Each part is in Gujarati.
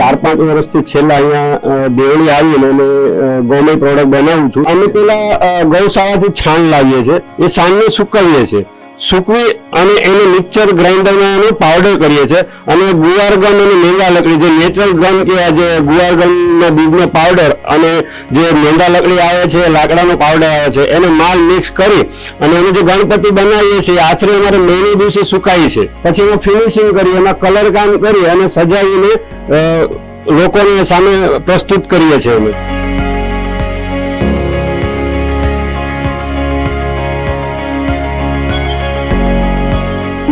4-5 વર્ષથી છેલ્લા અહીંયા દેવળી આવીને અને ગૌમય પ્રોડક્ટ બનાવું છું. અમે પેલા ગૌશાળાથી છાણ લાવીએ છીએ, એ છાણને સુકવીએ છીએ, સૂકવી અને એને મિક્સર ગ્રાઇન્ડરમાં એનો પાવડર કરીએ છીએ અને ગુવાર ગમ અને મેંગા લકડી, જે નેચરલ ગમ કે જે ગુવાર ગમના બીજનો પાવડર અને જે મેંગા લકડી આવે છે, લાકડાનો પાવડર આવે છે, એને માલ મિક્સ કરી અને એને જે ગણપતિ બનાવીએ છીએ આશરે અમારે મહિને દિવસે સુકાય છે. પછી એમાં ફિનિશિંગ કરી, એમાં કલર કામ કરી અને સજાવીને લોકોને સામે પ્રસ્તુત કરીએ છીએ અમે.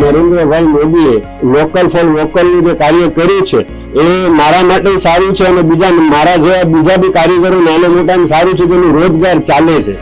નરેન્દ્રભાઈ મોદીએ લોકલ ફોર વોકલનું જે કાર્ય કર્યું છે એ મારા માટે સારું છે અને મારા જેવા બીજા બી કારીગરો નાના મોટા સારું છે, તેનું રોજગાર ચાલે છે.